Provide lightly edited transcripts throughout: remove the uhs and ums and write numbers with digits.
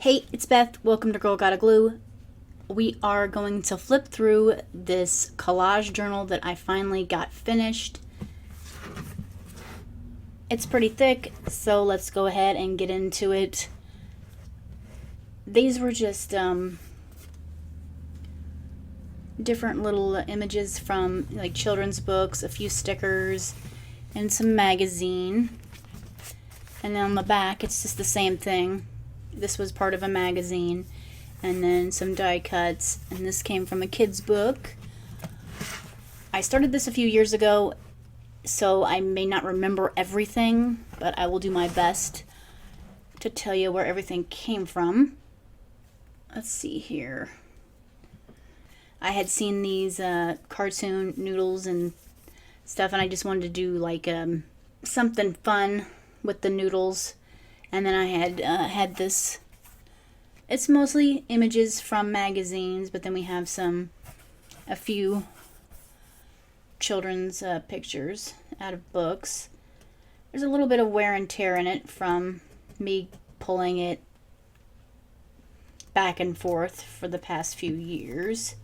Hey, it's Beth. Welcome to Girl Gotta Glue. We are going to flip through this collage journal that I finally got finished. It's pretty thick, so let's go ahead and get into it. These were just different little images from like children's books, a few stickers, and some magazine. And then on the back, it's just the same thing. This was part of a magazine, and then some die cuts, and this came from a kid's book. I started this a few years ago, so I may not remember everything, but I will do my best to tell you where everything came from. Let's see here. I had seen these cartoon noodles and stuff, and I just wanted to do like something fun with the noodles. And then I had this. It's mostly images from magazines, but then we have a few children's pictures out of books. There's a little bit of wear and tear in it from me pulling it back and forth for the past few years.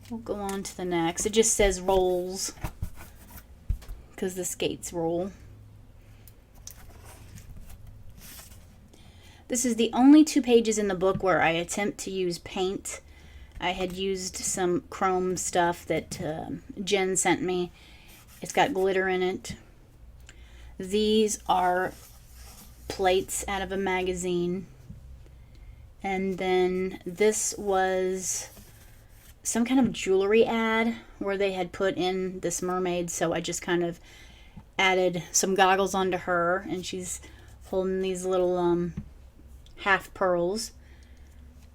We'll go on to the next. It just says rolls because the skates roll. This is the only 2 pages in the book where I attempt to use paint. I had used some chrome stuff that Jen sent me. It's got glitter in it. These are plates out of a magazine. And then this was some kind of jewelry ad where they had put in this mermaid. So I just kind of added some goggles onto her, and she's holding these little half pearls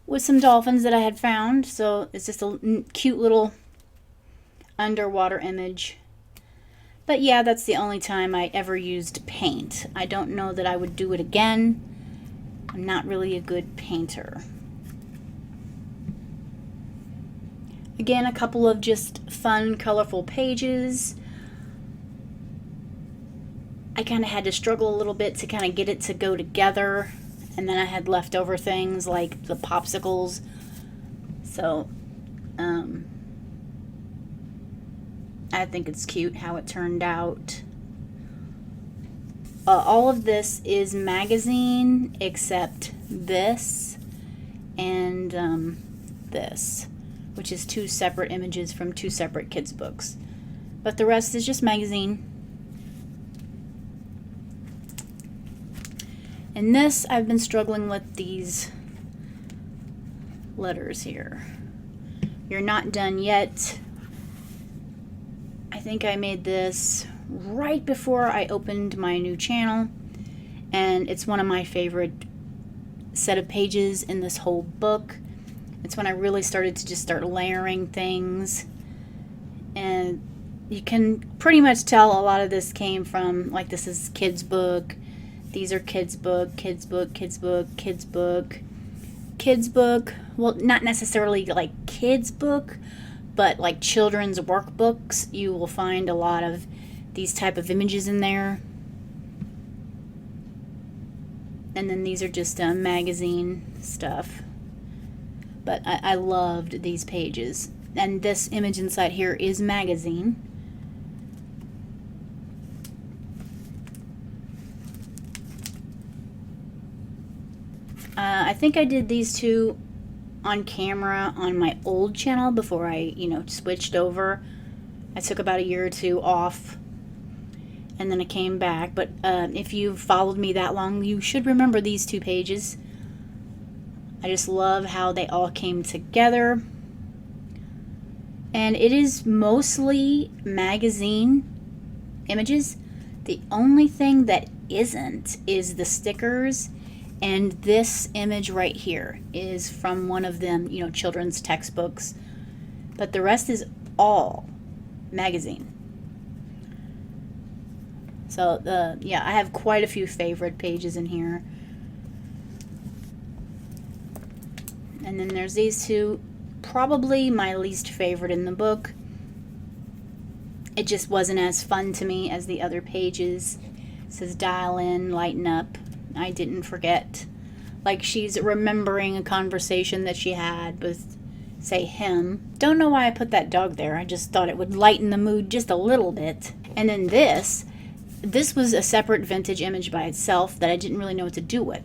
with some dolphins that I had found. So it's just a cute little underwater image. But yeah, that's the only time I ever used paint. I don't know that I would do it again. I'm not really a good painter. Again, a couple of just fun, colorful pages. I kind of had to struggle a little bit to kind of get it to go together. And then I had leftover things like the popsicles. So, I think it's cute how it turned out. All of this is magazine except this and this, which is 2 separate images from 2 separate kids' books. But the rest is just magazine. In this, I've been struggling with these letters here. You're not done yet. I think I made this right before I opened my new channel, and it's one of my favorite set of pages in this whole book. It's when I really started to just start layering things, and you can pretty much tell a lot of this came from, like, this is kids' book. These are kids' book, kids' book, kids' book, kids' book, kids' book. Well, not necessarily like kids' book, but like children's workbooks. You will find a lot of these type of images in there. And then these are just magazine stuff. But I loved these pages. And this image inside here is magazine. I think I did these 2 on camera on my old channel before I, switched over. I took about a year or 2 off, and then I came back. But if you've followed me that long, you should remember these 2 pages. I just love how they all came together. And it is mostly magazine images. The only thing that isn't is the stickers. And this image right here is from one of them, children's textbooks. But the rest is all magazine. So, yeah, I have quite a few favorite pages in here. And then there's these 2, probably my least favorite in the book. It just wasn't as fun to me as the other pages. It says dial in, lighten up. I didn't forget like she's remembering a conversation that she had with, say, him. Don't know why I put that dog there. I just thought it would lighten the mood just a little bit. And then this was a separate vintage image by itself that I didn't really know what to do with.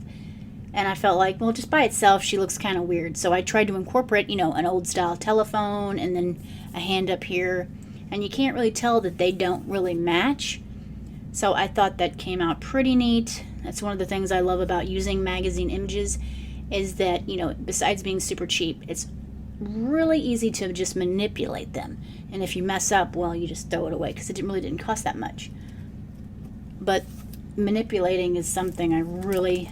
And I felt like, well, just by itself, she looks kind of weird. So I tried to incorporate, an old style telephone and then a hand up here. And you can't really tell that they don't really match. So I thought that came out pretty neat. That's one of the things I love about using magazine images is that, besides being super cheap, it's really easy to just manipulate them. And if you mess up, well, you just throw it away because it really didn't cost that much. But manipulating is something I really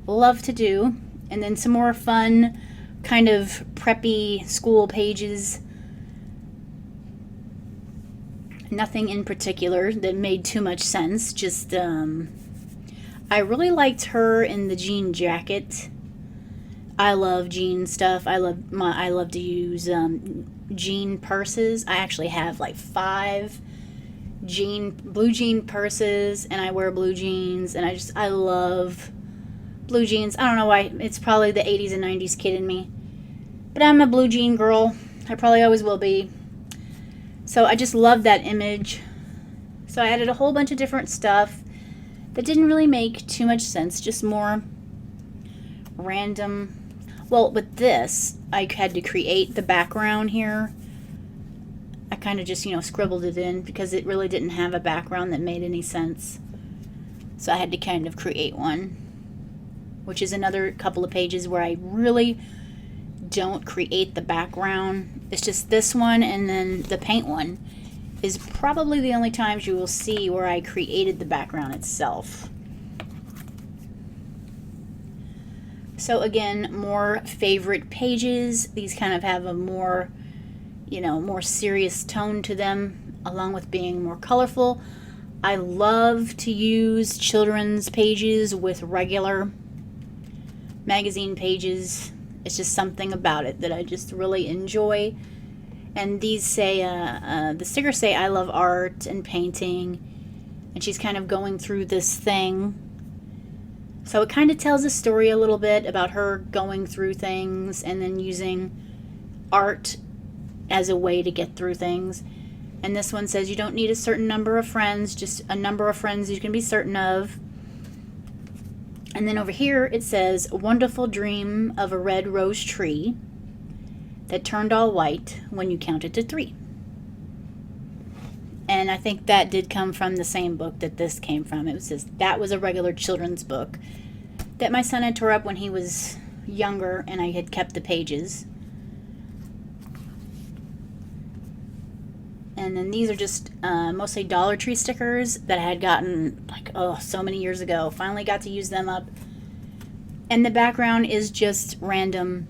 love to do. And then some more fun kind of preppy school pages. Nothing in particular that made too much sense. Just I really liked her in the jean jacket. I love jean stuff. I love to use jean purses. I actually have like 5 blue jean purses, and I wear blue jeans, and I love blue jeans. I don't know why. It's probably the 80s and 90s kid in me. But I'm a blue jean girl. I probably always will be. So I just love that image. So I added a whole bunch of different stuff that didn't really make too much sense. Just more random. Well, with this, I had to create the background here. I kind of just, scribbled it in because it really didn't have a background that made any sense. So I had to kind of create one, which is another couple of pages where I really don't create the background. It's just this one, and then the paint one is probably the only times you will see where I created the background itself. So again, more favorite pages. These kind of have a more, more serious tone to them, along with being more colorful. I love to use children's pages with regular magazine pages. It's just something about it that I just really enjoy. And these say, the stickers say, I love art and painting. And she's kind of going through this thing. So it kind of tells a story a little bit about her going through things and then using art as a way to get through things. And this one says you don't need a certain number of friends, just a number of friends you can be certain of. And then over here it says, a wonderful dream of a red rose tree that turned all white when you counted to 3. And I think that did come from the same book that this came from. It was just, that was a regular children's book that my son had tore up when he was younger, and I had kept the pages. And then these are just mostly Dollar Tree stickers that I had gotten so many years ago. Finally got to use them up. And the background is just random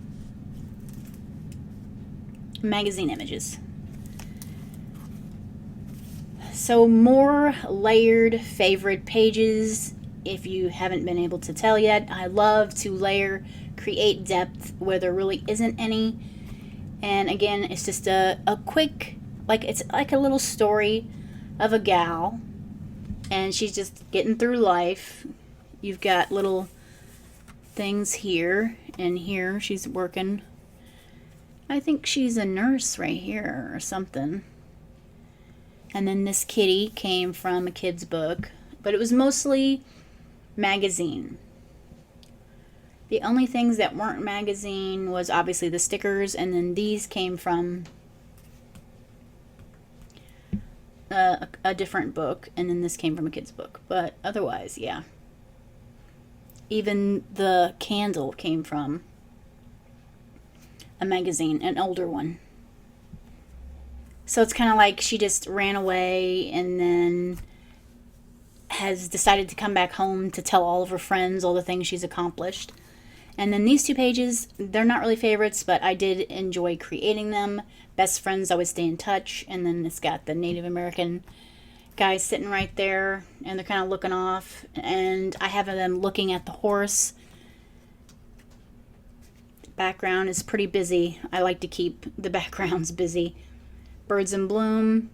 magazine images. So more layered favorite pages. If you haven't been able to tell yet, I love to layer, create depth where there really isn't any. And again, it's just a quick, it's like a little story of a gal, and she's just getting through life. You've got little things here and here. She's working. I think she's a nurse right here or something. And then this kitty came from a kid's book, but it was mostly magazine. The only things that weren't magazine was obviously the stickers, and then these came from a different book, and then this came from a kid's book. But otherwise, yeah. Even the candle came from a magazine, an older one. So it's kind of like she just ran away and then has decided to come back home to tell all of her friends all the things she's accomplished. And then these 2 pages, they're not really favorites, but I did enjoy creating them. Best friends always stay in touch. And then it's got the Native American guy sitting right there, and they're kind of looking off. And I have them looking at the horse. Background is pretty busy. I like to keep the backgrounds busy. Birds in Bloom.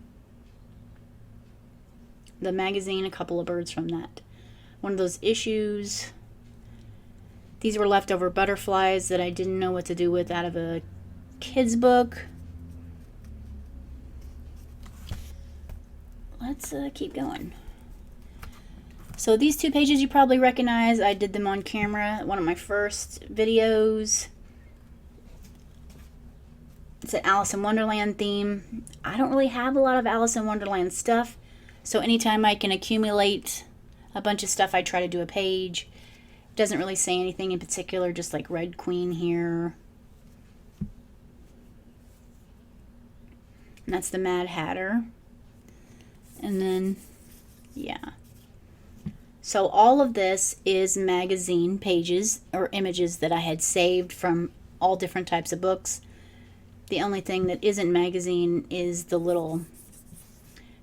The magazine, a couple of birds from that. One of those issues. These were leftover butterflies that I didn't know what to do with out of a kid's book. Let's keep going. So these 2 pages you probably recognize. I did them on camera, one of my first videos. It's an Alice in Wonderland theme. I don't really have a lot of Alice in Wonderland stuff, so anytime I can accumulate a bunch of stuff, I try to do a page. It doesn't really say anything in particular, just like Red Queen here. And that's the Mad Hatter. And then, yeah. So all of this is magazine pages or images that I had saved from all different types of books. The only thing that isn't magazine is the little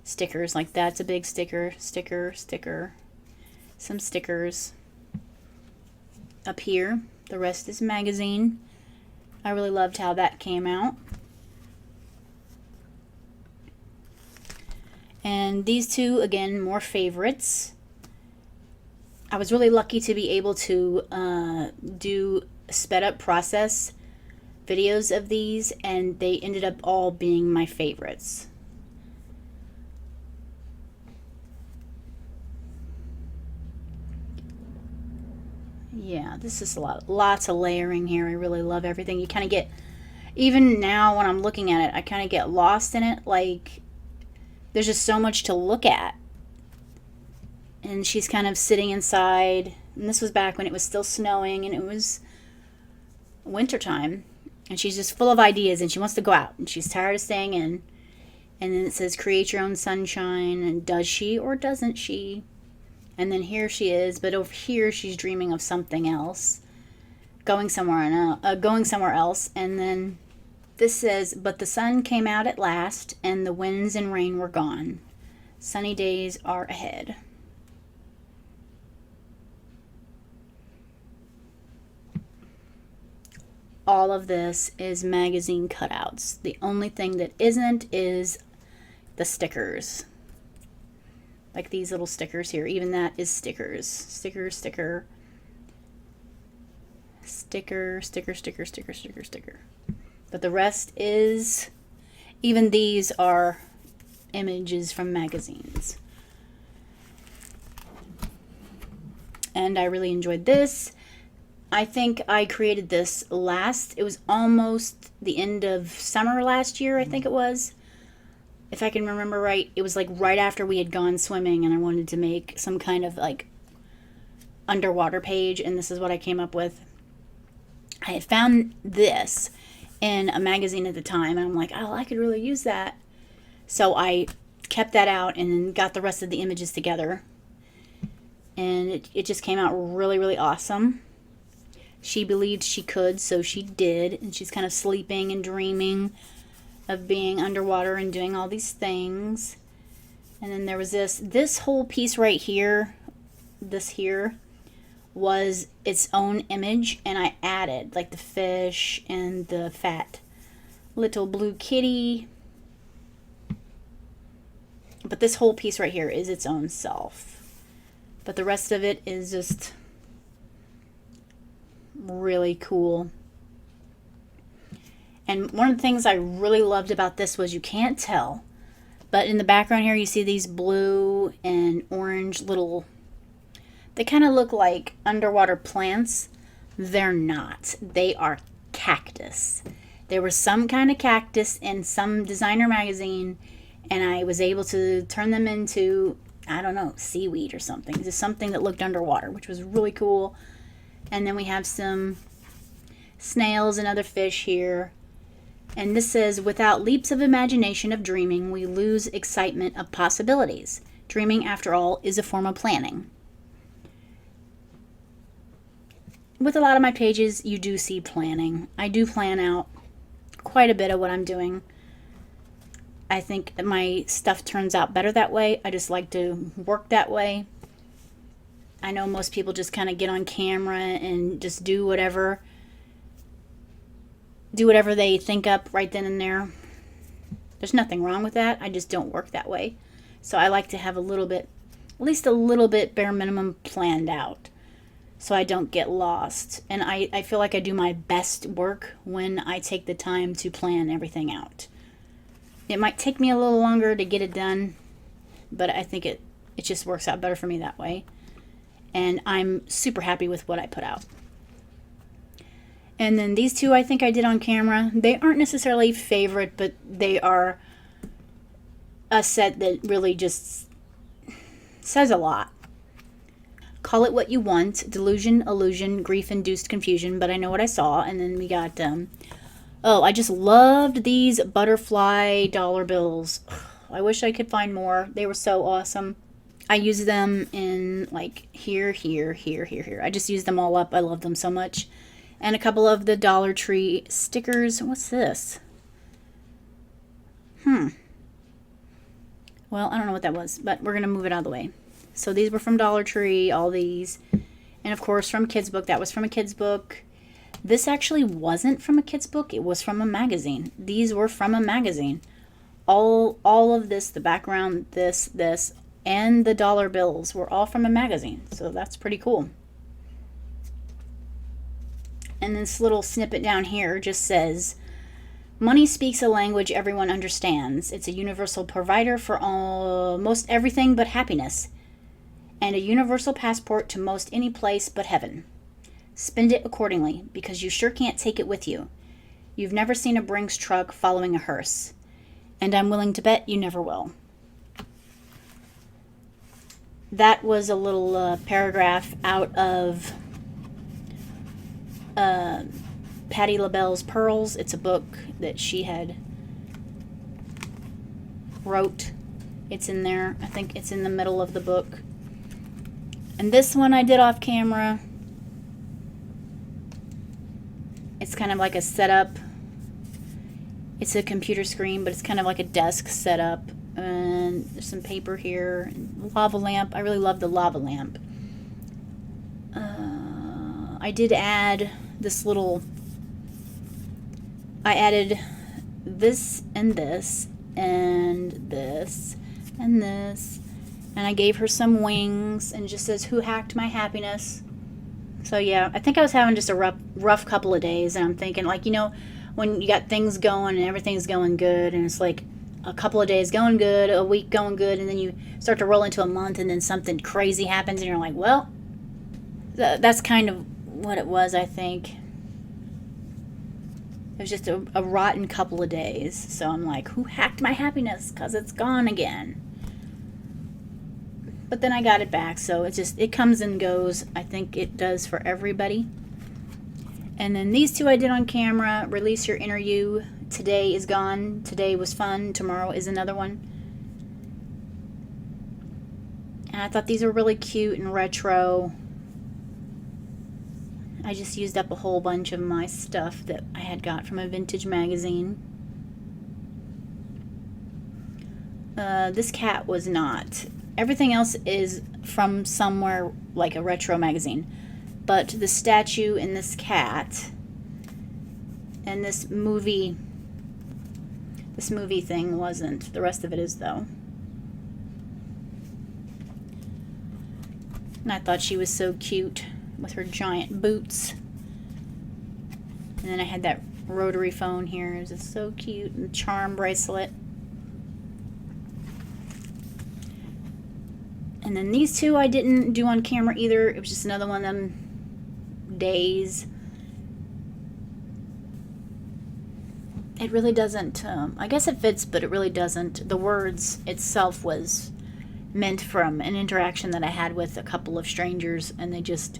stickers. Like that's a big sticker, sticker. Some stickers up here. The rest is magazine. I really loved how that came out. And these 2, again, more favorites. I was really lucky to be able to do sped up process videos of these, and they ended up all being my favorites. Yeah, this is lots of layering here. I really love everything. You kind of get, even now when I'm looking at it, I kind of get lost in it. Like, there's just so much to look at. And she's kind of sitting inside. And this was back when it was still snowing and it was wintertime. And she's just full of ideas and she wants to go out. And she's tired of staying in. And then it says, create your own sunshine. And does she or doesn't she? And then here she is. But over here she's dreaming of something else. Going somewhere else. And then this says, but the sun came out at last, and the winds and rain were gone. Sunny days are ahead. All of this is magazine cutouts. The only thing that isn't is the stickers. Like these little stickers here. Even that is stickers. Sticker. But the rest is, even these are images from magazines. And I really enjoyed this. I think I created this it was almost the end of summer last year, I think it was. If I can remember right, it was like right after we had gone swimming and I wanted to make some kind of like underwater page, and this is what I came up with. I had found this in a magazine at the time, and I'm like, oh, I could really use that. So I kept that out and got the rest of the images together. And it just came out really, really awesome. She believed she could, so she did. And she's kind of sleeping and dreaming of being underwater and doing all these things. And then there was this whole piece right here, this here, was its own image, and I added like the fish and the fat little blue kitty. But this whole piece right here is its own self. But the rest of it is just really cool. And one of the things I really loved about this was, you can't tell, but in the background here you see these blue and orange little, they kind of look like underwater plants. They're not. They are cactus. There was some kind of cactus in some designer magazine, and I was able to turn them into, I don't know, seaweed or something. Just something that looked underwater, which was really cool. And then we have some snails and other fish here. And this says, without leaps of imagination of dreaming, we lose excitement of possibilities. Dreaming, after all, is a form of planning. With a lot of my pages, you do see planning. I do plan out quite a bit of what I'm doing. I think my stuff turns out better that way. I just like to work that way. I know most people just kind of get on camera and just do whatever they think up right then and there. There's nothing wrong with that. I just don't work that way. So I like to have a little bit, at least a little bit bare minimum planned out. so I don't get lost. And I feel like I do my best work when I take the time to plan everything out. It might take me a little longer to get it done, but I think it just works out better for me that way. And I'm super happy with what I put out. And then these two I think I did on camera. They aren't necessarily favorite, but they are a set that really just says a lot. Call it what you want. Delusion, illusion, grief-induced confusion, but I know what I saw. And then we got, oh, I just loved these butterfly dollar bills. I wish I could find more. They were so awesome. I use them in like here. I just use them all up. I love them so much. And a couple of the Dollar Tree stickers. What's this? Well, I don't know what that was, but we're going to move it out of the way. So these were from Dollar Tree, all these. And of course from Kids Book. That was from a Kids Book. This actually wasn't from a Kids Book. It was from a magazine. These were from a magazine. All of this, the background, this, and the dollar bills were all from a magazine. So that's pretty cool. And this little snippet down here just says, money speaks a language everyone understands. It's a universal provider for almost everything but happiness, and a universal passport to most any place but heaven. Spend it accordingly, because you sure can't take it with you. You've never seen a Brinks truck following a hearse, and I'm willing to bet you never will. That was a little paragraph out of Patti LaBelle's Pearls. It's a book that she had wrote. It's in there. I think it's in the middle of the book. And this one I did off camera. It's kind of like a setup. It's a computer screen, but it's kind of like a desk setup. And there's some paper here. Lava lamp. I really love the lava lamp. I did add this little... I added this and this and this and this. And I gave her some wings, and it just says, who hacked my happiness? So yeah, I think I was having just a rough couple of days, and I'm thinking, like, you know, when you got things going and everything's going good, and it's like a couple of days going good, a week going good, and then you start to roll into a month, and then something crazy happens, and you're like, well, that's kind of what it was, I think. It was just a rotten couple of days. So I'm like, who hacked my happiness? Because it's gone again. But then I got it back, so it comes and goes. I think it does for everybody. And then these two I did on camera. Release your inner you. Today is gone. Today was fun. Tomorrow is another one. And I thought these were really cute and retro. I just used up a whole bunch of my stuff that I had got from a vintage magazine. This cat was not. Everything else is from somewhere like a retro magazine. But the statue and this cat and this movie thing wasn't. The rest of it is, though. And I thought she was so cute with her giant boots. And then I had that rotary phone here. It was just so cute. And the charm bracelet. And then these two I didn't do on camera either. It was just another one of them days. It really doesn't, I guess it fits, but it really doesn't. The words itself was meant from an interaction that I had with a couple of strangers, and they just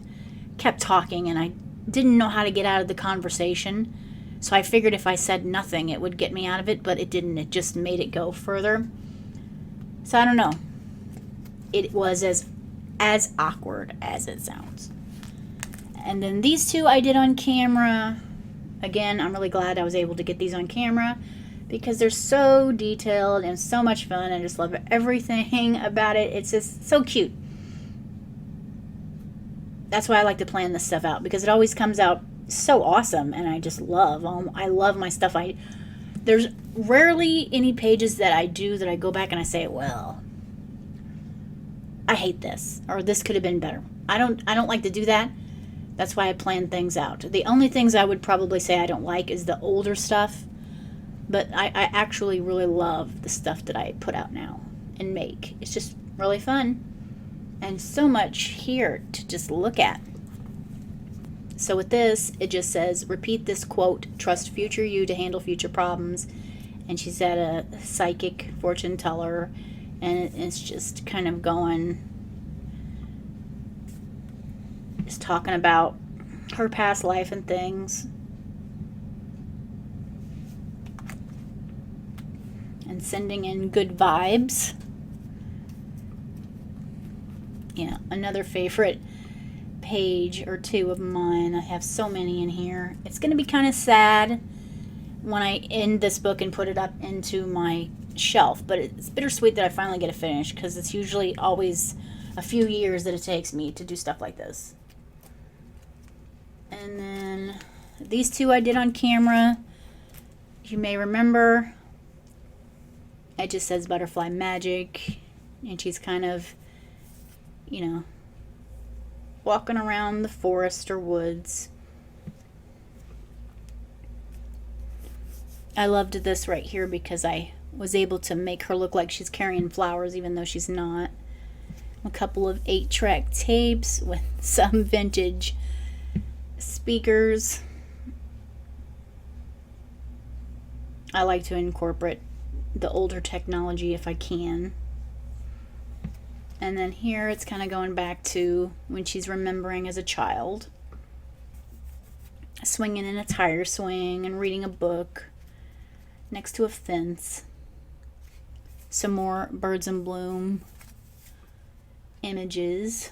kept talking, and I didn't know how to get out of the conversation. So I figured if I said nothing, it would get me out of it, but it didn't. It just made it go further. So I don't know. It was as awkward as it sounds. And then these two I did on camera. Again, I'm really glad I was able to get these on camera because they're so detailed and so much fun. I just love everything about it. It's just so cute. That's why I like to plan this stuff out, because it always comes out so awesome, and I just love I love my stuff. There's rarely any pages that I do that I go back and I say, well, I hate this, or this could have been better. I don't like to do that. That's why I plan things out. The only things I would probably say I don't like is the older stuff, but I actually really love the stuff that I put out now and make. It's just really fun and so much here to just look at. So with this, it just says, repeat this quote, trust future you to handle future problems. And she's at a psychic fortune teller, and it's just kind of going, just talking about her past life and things. And sending in good vibes. Yeah, another favorite page or two of mine. I have so many in here. It's going to be kind of sad when I end this book and put it up into my shelf, but it's bittersweet that I finally get it finished, because it's usually always a few years that it takes me to do stuff like this. And then these two I did on camera. You may remember, it just says Butterfly Magic, and she's kind of, you know, walking around the forest or woods. I loved this right here because I was able to make her look like she's carrying flowers even though she's not. A couple of 8-track tapes with some vintage speakers. I like to incorporate the older technology if I can. And then here it's kind of going back to when she's remembering as a child, swinging in a tire swing and reading a book next to a fence. Some more birds in bloom images.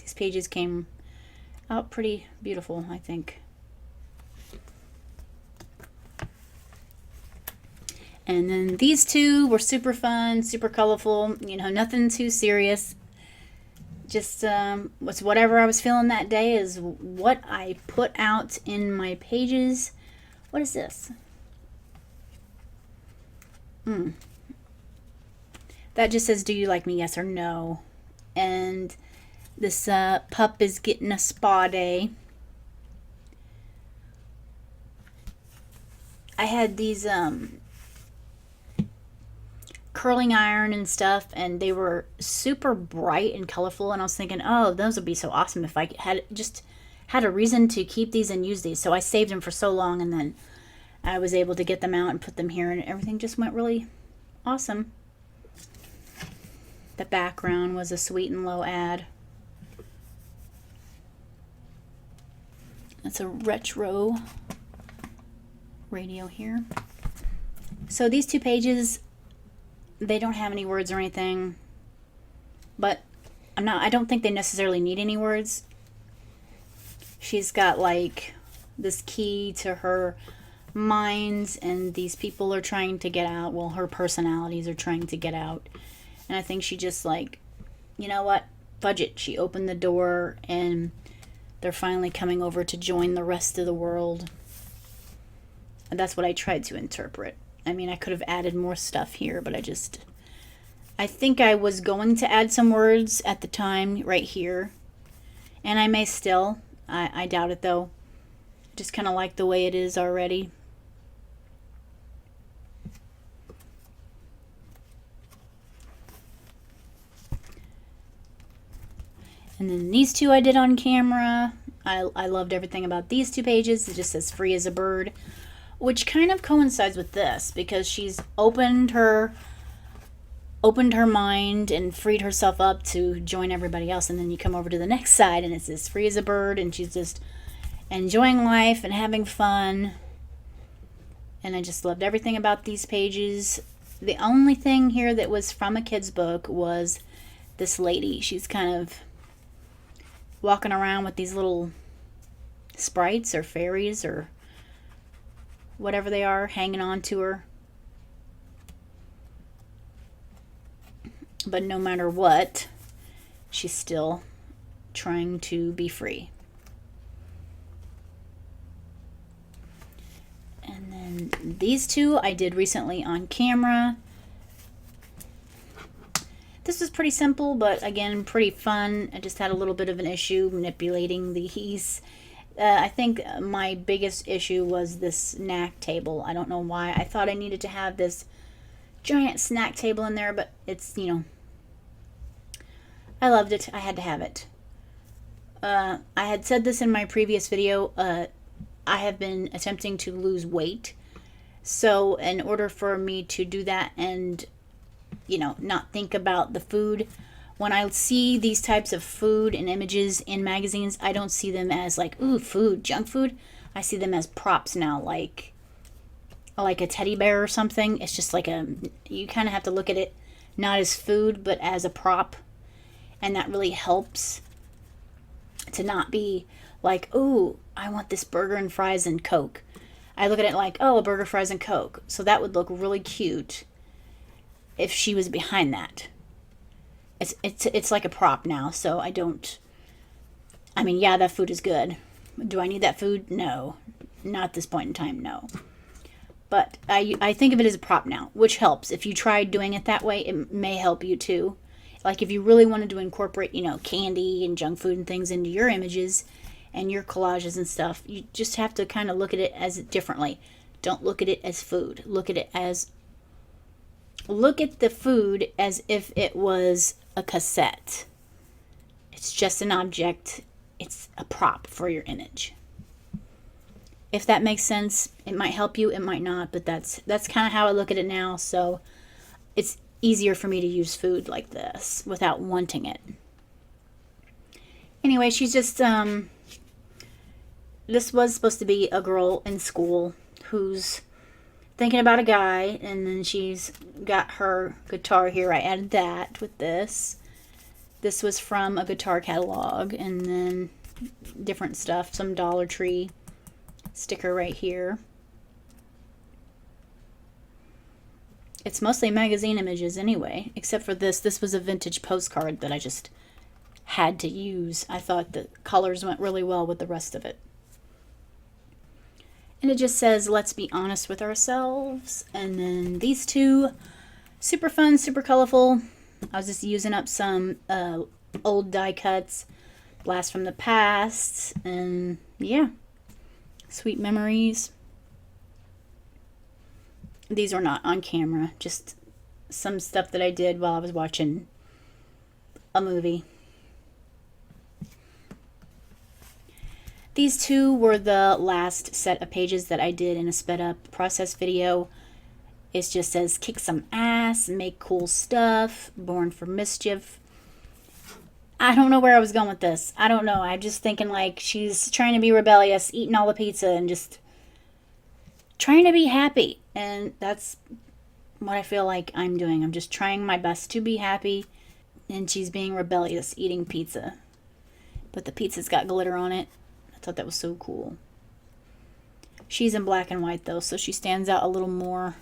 These pages came out pretty beautiful, I think. And then these two were super fun, super colorful, you know, nothing too serious. Just was whatever I was feeling that day is what I put out in my pages. What is this? That just says, do you like me, yes or no? And this pup is getting a spa day. I had these curling iron and stuff, and they were super bright and colorful, and I was thinking, oh, those would be so awesome if I had a reason to keep these and use these. So I saved them for so long, and then I was able to get them out and put them here, and everything just went really awesome. The background was a Sweet and Low ad. That's a retro radio here. So these two pages, they don't have any words or anything, but I don't think they necessarily need any words. She's got like this key to her mind, and these people are trying to get out. Well, her personalities are trying to get out. And I think she just like, you know what, fudge it. She opened the door and they're finally coming over to join the rest of the world. And that's what I tried to interpret. I mean, I could have added more stuff here, but I think I was going to add some words at the time right here. And I may still. I doubt it though. Just kind of like the way it is already. And then these two I did on camera. I loved everything about these two pages. It just says free as a bird, which kind of coincides with this because she's opened her mind and freed herself up to join everybody else. And then you come over to the next side and it says free as a bird, and she's just enjoying life and having fun. And I just loved everything about these pages. The only thing here that was from a kid's book was this lady. She's kind of walking around with these little sprites or fairies or whatever they are hanging on to her. But no matter what, she's still trying to be free. And then these two I did recently on camera. This was pretty simple, but again, pretty fun. I just had a little bit of an issue manipulating these. I think my biggest issue was this snack table. I don't know why. I thought I needed to have this giant snack table in there, but it's, you know, I loved it. I had to have it. I had said this in my previous video. I have been attempting to lose weight. So in order for me to do that and, you know, not think about the food, when I see these types of food and images in magazines, I don't see them as like, ooh, food, junk food. I see them as props now, like a teddy bear or something. It's just like you kind of have to look at it not as food, but as a prop. And that really helps to not be like, ooh, I want this burger and fries and Coke. I look at it like, oh, a burger, fries, and Coke. So that would look really cute if she was behind that. It's like a prop now, so I mean, yeah, that food is good. Do I need that food? No. Not at this point in time, no. But I think of it as a prop now, which helps. If you tried doing it that way, it may help you too. Like if you really wanted to incorporate, you know, candy and junk food and things into your images and your collages and stuff, you just have to kind of look at it as differently. Don't look at it as food. Look at the food as if it was a cassette. It's just an object. It's a prop for your image. If that makes sense, it might help you, it might not, but that's kind of how I look at it now. So it's easier for me to use food like this without wanting it. Anyway, she's just this was supposed to be a girl in school who's thinking about a guy, and then she's got her guitar here. I added that with this. This was from a guitar catalog, and then different stuff, some Dollar Tree sticker right here. It's mostly magazine images anyway, except for this. This was a vintage postcard that I just had to use. I thought the colors went really well with the rest of it. And it just says, let's be honest with ourselves. And then these two, super fun, super colorful. I was just using up some old die cuts, blast from the past, and yeah, sweet memories. These are not on camera, just some stuff that I did while I was watching a movie. These two were the last set of pages that I did in a sped up process video. It just says, kick some ass, make cool stuff, born for mischief. I don't know where I was going with this. I don't know. I'm just thinking like she's trying to be rebellious, eating all the pizza and just trying to be happy. And that's what I feel like I'm doing. I'm just trying my best to be happy. And she's being rebellious, eating pizza. But the pizza's got glitter on it. I thought that was so cool. She's in black and white though, so she stands out a little more.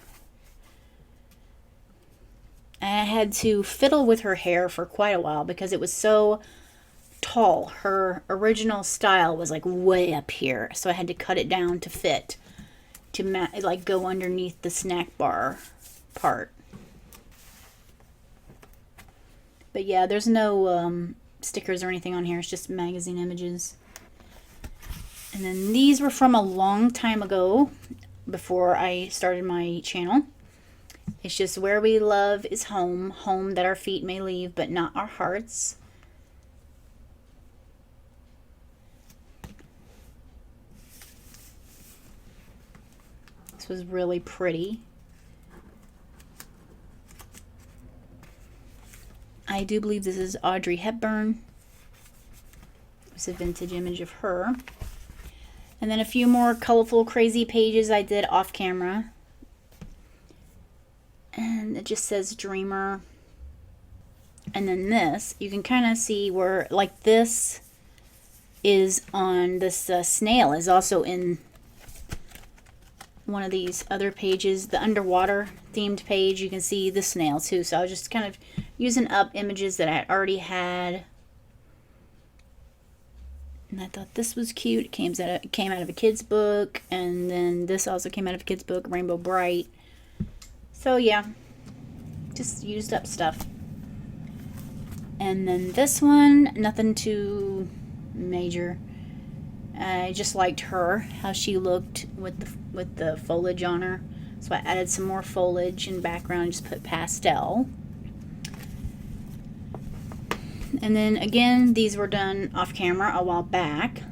I had to fiddle with her hair for quite a while because it was so tall. Her original style was like way up here, so I had to cut it down to fit, to like go underneath the snack bar part. But yeah, there's no stickers or anything on here. It's just magazine images. And then these were from a long time ago, before I started my channel. It's just where we love is home, home that our feet may leave, but not our hearts. This was really pretty. I do believe this is Audrey Hepburn. It's a vintage image of her. And then a few more colorful, crazy pages I did off camera. And it just says Dreamer. And then this, you can kind of see where, like this is on this snail is also in one of these other pages. The underwater themed page, you can see the snail too. So I was just kind of using up images that I already had. And I thought this was cute. It came out of a kid's book. And then this also came out of a kid's book, Rainbow Bright. So yeah, just used up stuff. And then this one, nothing too major. I just liked her, how she looked with the foliage on her. So I added some more foliage in background, just put pastel. And then again, these were done off camera a while back.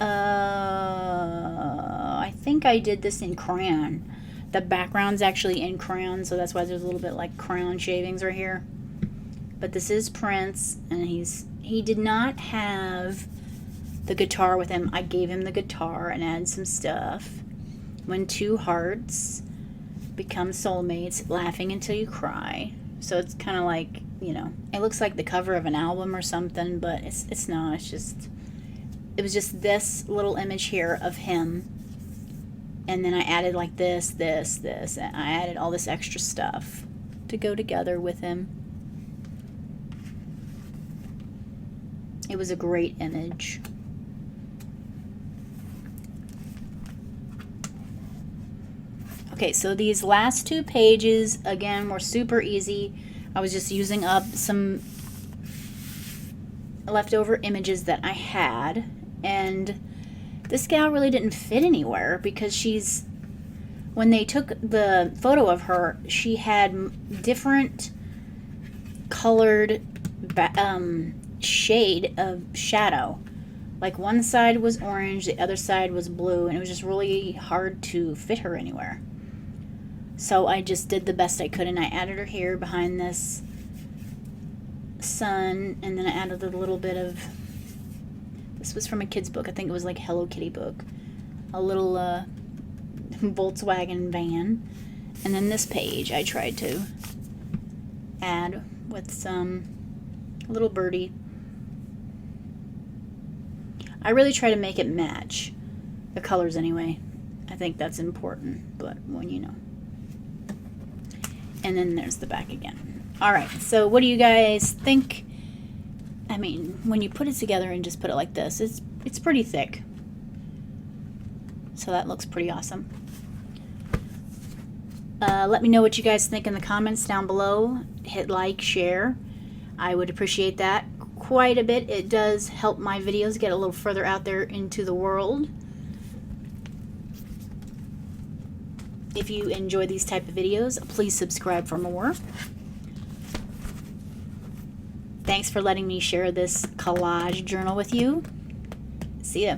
I think I did this in crayon. The background's actually in crayon, so that's why there's a little bit like crayon shavings right here. But this is Prince, and he did not have the guitar with him. I gave him the guitar and added some stuff. When two hearts become soulmates, laughing until you cry. So it's kind of like, you know, it looks like the cover of an album or something, but it's not. It was just this little image here of him, and then I added like this, and I added all this extra stuff to go together with him. It was a great image. Okay, so these last two pages, again, were super easy. I was just using up some leftover images that I had, and this gal really didn't fit anywhere because when they took the photo of her, she had different colored shade of shadow. Like one side was orange, the other side was blue, and it was just really hard to fit her anywhere. So I just did the best I could, and I added her here behind this sun, and then I added a little bit of, this was from a kid's book, I think it was like Hello Kitty book, a little Volkswagen van. And then this page I tried to add with some little birdie. I really try to make it match the colors anyway. I think that's important, but when you know. And then there's the back again. Alright, so what do you guys think? I mean, when you put it together and just put it like this, it's pretty thick. So that looks pretty awesome. Let me know what you guys think in the comments down below. Hit like, share. I would appreciate that quite a bit. It does help my videos get a little further out there into the world. If you enjoy these type of videos, please subscribe for more. Thanks for letting me share this collage journal with you. See ya.